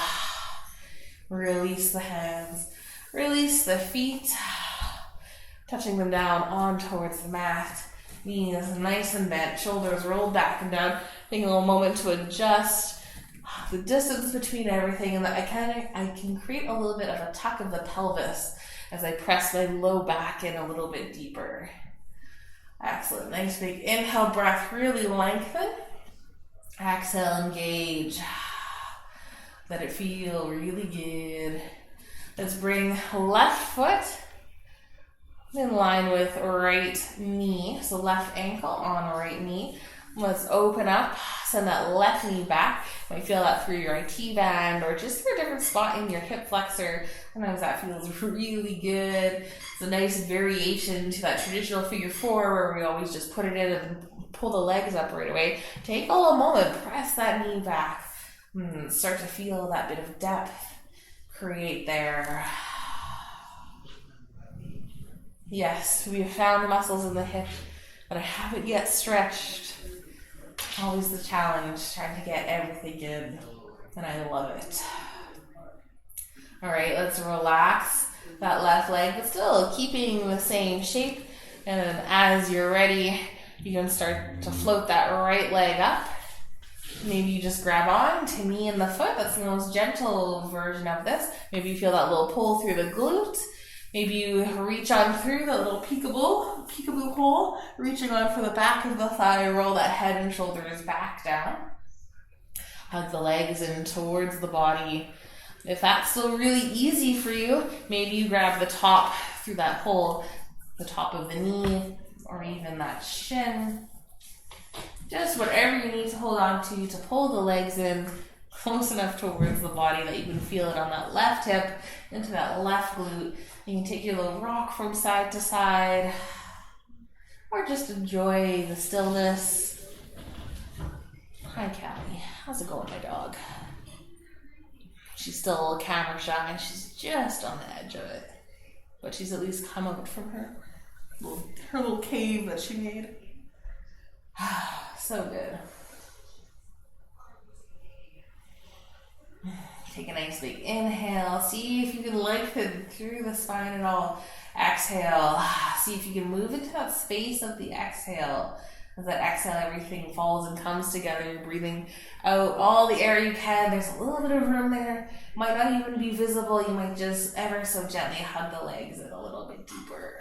Release the hands. Release the feet. Touching them down on towards the mat. Knees nice and bent. Shoulders rolled back and down. Taking a little moment to adjust the distance between everything. And that I can create a little bit of a tuck of the pelvis as I press my low back in a little bit deeper. Excellent. Nice big inhale breath. Really lengthen. Exhale, engage. Let it feel really good. Let's bring left foot in line with right knee. So left ankle on right knee. Let's open up. Send that left knee back. You might feel that through your IT band or just through a different spot in your hip flexor. Sometimes that feels really good. It's a nice variation to that traditional figure four where we always just put it in and pull the legs up right away. Take a little moment. Press that knee back. Start to feel that bit of depth create there. Yes, we have found muscles in the hip, but I haven't yet stretched. Always the challenge, trying to get everything in, and I love it. All right, let's relax that left leg, but still keeping the same shape. And then as you're ready, you can start to float that right leg up. Maybe you just grab on to knee and the foot. That's the most gentle version of this. Maybe you feel that little pull through the glute. Maybe you reach on through the little peekaboo hole, reaching on for the back of the thigh, roll that head and shoulders back down. Hug the legs in towards the body. If that's still really easy for you, maybe you grab the top through that hole, the top of the knee, or even that shin. Just whatever you need to hold on to pull the legs in close enough towards the body that you can feel it on that left hip, into that left glute. You can take your little rock from side to side, or just enjoy the stillness. Hi, Callie. How's it going, my dog? She's still a little camera shy. She's just on the edge of it. But she's at least come out from her little cave that she made. So good. Take a nice big inhale. See if you can lengthen through the spine at all. Exhale. See if you can move into that space of the exhale. As that exhale, everything falls and comes together. You're breathing out all the air you can. There's a little bit of room there. Might not even be visible. You might just ever so gently hug the legs in a little bit deeper.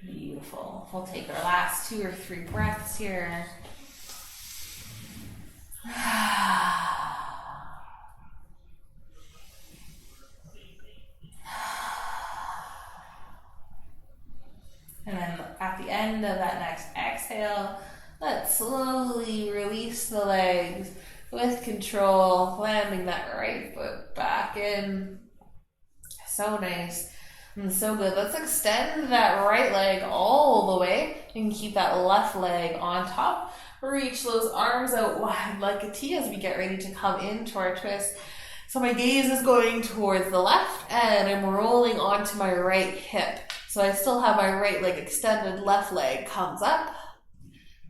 Beautiful. We'll take our last 2 or 3 breaths here. And then at the end of that next exhale, let's slowly release the legs with control, landing that right foot back in. So nice and so good. Let's extend that right leg all the way. You can keep that left leg on top. Reach those arms out wide like a T as we get ready to come into our twist. So my gaze is going towards the left and I'm rolling onto my right hip. So I still have my right leg extended, left leg comes up,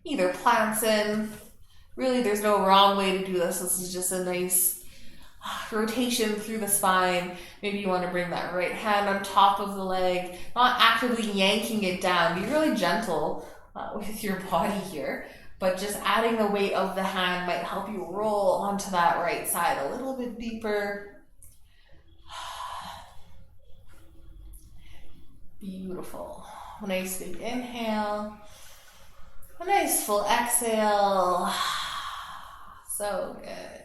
either plants in. Really, there's no wrong way to do this. This is just a nice rotation through the spine. Maybe you want to bring that right hand on top of the leg, not actively yanking it down. Be really gentle with your body here, but just adding the weight of the hand might help you roll onto that right side a little bit deeper. Beautiful. A nice big inhale. A nice full exhale. So good.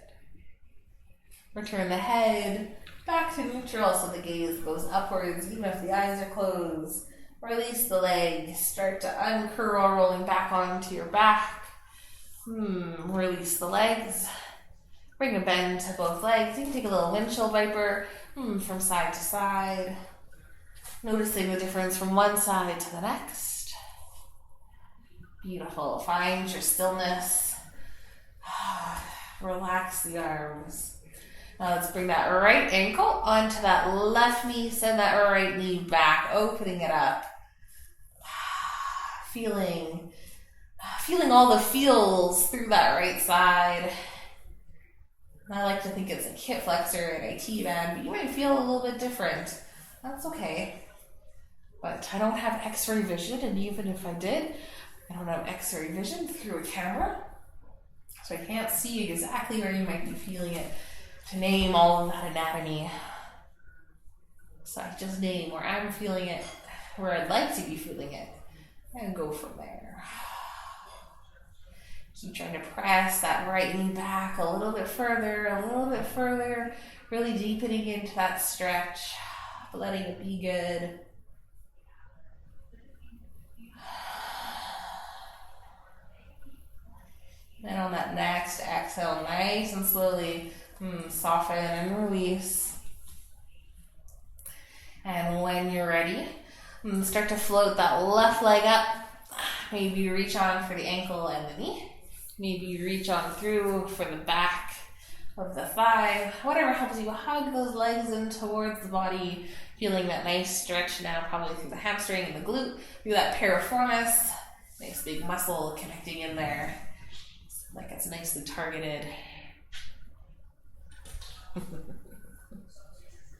Return the head back to neutral so the gaze goes upwards even if the eyes are closed. Release the legs. Start to uncurl, rolling back onto your back. Release the legs. Bring a bend to both legs. You can take a little windshield viper from side to side. Noticing the difference from one side to the next. Beautiful. Find your stillness. Relax the arms. Now let's bring that right ankle onto that left knee. Send that right knee back, opening it up. Feeling all the feels through that right side. I like to think it's a hip flexor and a T-band, but you might feel a little bit different. That's okay. But I don't have X-ray vision, and even if I did, I don't have X-ray vision through a camera. So I can't see exactly where you might be feeling it to name all of that anatomy. So I just name where I'm feeling it, where I'd like to be feeling it, and go from there. Keep trying to press that right knee back a little bit further, really deepening into that stretch, letting it be good. And on that next exhale, nice and slowly, soften and release. And when you're ready, start to float that left leg up. Maybe you reach on for the ankle and the knee. Maybe you reach on through for the back of the thigh. Whatever helps you hug those legs in towards the body. Feeling that nice stretch now, probably through the hamstring and the glute, through that piriformis. Nice big muscle connecting in there. Like it's nicely targeted.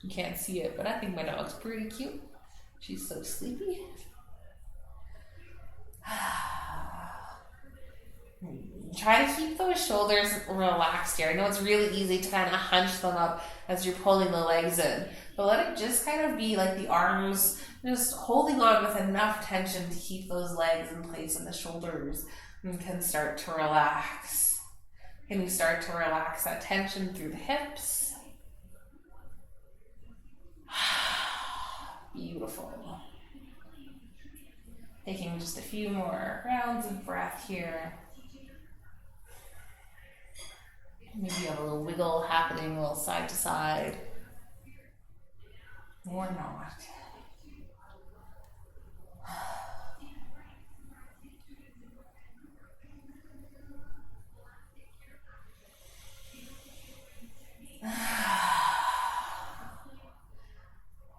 You can't see it, but I think my dog's pretty cute. She's so sleepy. Try to keep those shoulders relaxed here. I know it's really easy to kind of hunch them up as you're pulling the legs in, but let it just kind of be like the arms just holding on with enough tension to keep those legs in place, and the shoulders can start to relax. Can you start to relax that tension through the hips? Beautiful. Taking just a few more rounds of breath here. Maybe you have a little wiggle happening, a little side to side. Or not.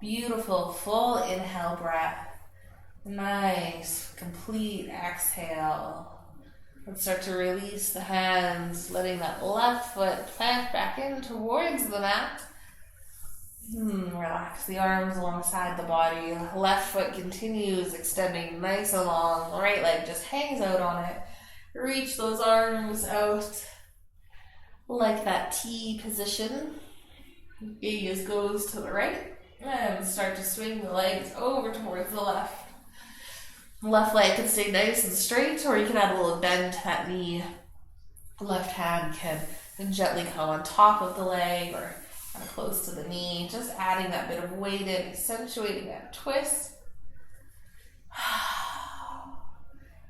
Beautiful, full inhale breath. Nice, complete exhale. Let's start to release the hands, letting that left foot plant back in towards the mat. Relax the arms alongside the body. Left foot continues extending nice and long. Right leg just hangs out on it. Reach those arms out like that T position. Gaze goes to the right. And start to swing the legs over towards the left. Left leg can stay nice and straight, or you can add a little bend to that knee. Left hand can gently come on top of the leg or kind of close to the knee. Just adding that bit of weight in, accentuating that twist.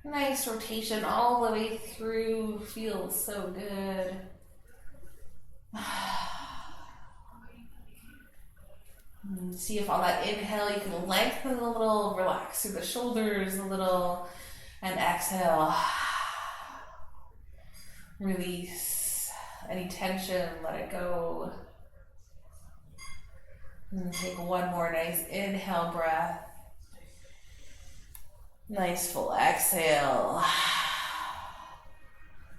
Nice rotation all the way through. Feels so good. See if on that inhale you can lengthen a little, relax through the shoulders a little, and exhale. Release any tension, let it go. And take one more nice inhale breath. Nice full exhale.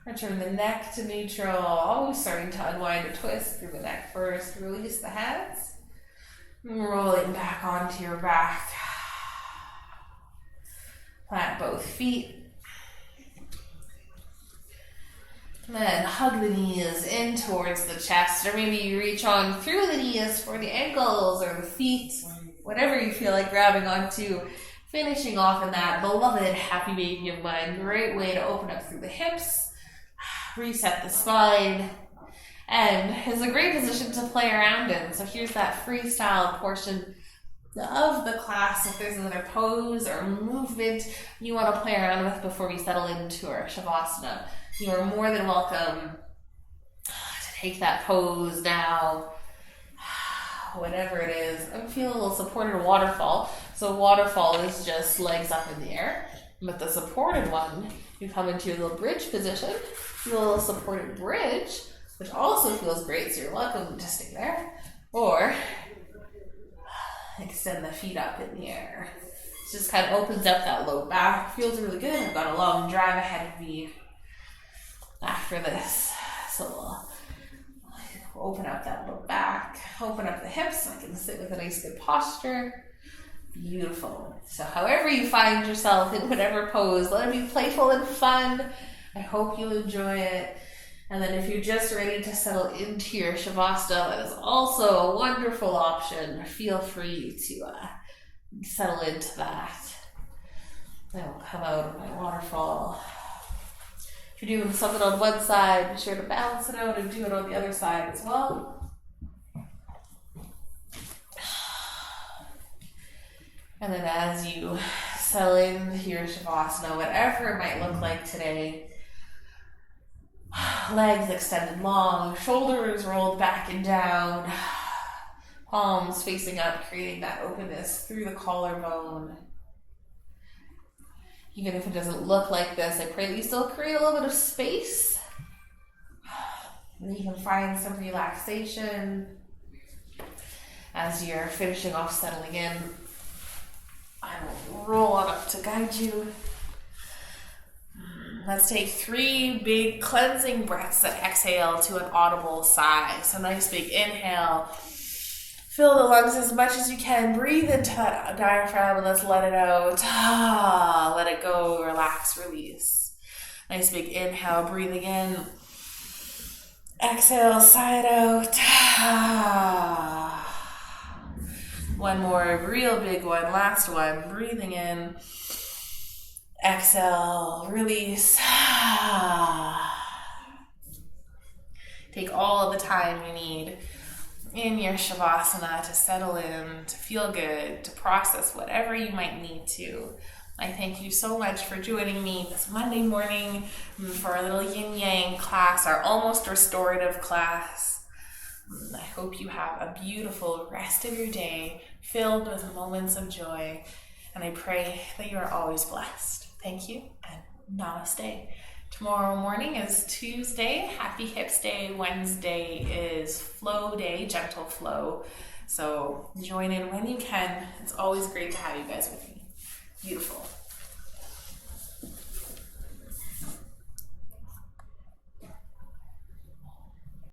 Return the neck to neutral, always starting to unwind a twist through the neck first. Release the hands. Rolling back onto your back. Plant both feet. And then hug the knees in towards the chest, or maybe you reach on through the knees for the ankles or the feet, whatever you feel like grabbing onto. Finishing off in that beloved happy baby of mine. Great way to open up through the hips, reset the spine, and is a great position to play around in. So here's that freestyle portion of the class. If there's another pose or movement you want to play around with before we settle into our Shavasana, you are more than welcome to take that pose now. Whatever it is. I'm feeling a little supported waterfall. So waterfall is just legs up in the air. But the supported one, you come into a little bridge position, do a little supported bridge, which also feels great, so you're welcome to stay there. Or extend the feet up in the air. It just kind of opens up that low back. Feels really good. I've got a long drive ahead of me after this. So we'll open up that low back, open up the hips. I can sit with a nice good posture. Beautiful. So however you find yourself in whatever pose, let it be playful and fun. I hope you enjoy it. And then if you're just ready to settle into your Shavasana, that is also a wonderful option. Feel free to settle into that. I will come out of my waterfall. If you're doing something on one side, be sure to balance it out and do it on the other side as well. And then as you settle into your Shavasana, whatever it might look like today, legs extended long, shoulders rolled back and down, palms facing up, creating that openness through the collarbone. Even if it doesn't look like this, I pray that you still create a little bit of space. And you can find some relaxation as you're finishing off settling in. I will roll on up to guide you. Let's take 3 big cleansing breaths and exhale to an audible sigh. So nice big inhale. Fill the lungs as much as you can. Breathe into that diaphragm and let's let it out. Let it go. Relax, release. Nice big inhale, breathing in. Exhale, sigh it out. One more real big one, last one. Breathing in. Exhale, release. Take all of the time you need in your Shavasana to settle in, to feel good, to process whatever you might need to. I thank you so much for joining me this Monday morning for our little Yin Yang class, our almost restorative class. I hope you have a beautiful rest of your day filled with moments of joy, and I pray that you are always blessed. Thank you, and namaste. Tomorrow morning is Tuesday, Happy Hips Day. Wednesday is flow day, gentle flow. So join in when you can. It's always great to have you guys with me. Beautiful.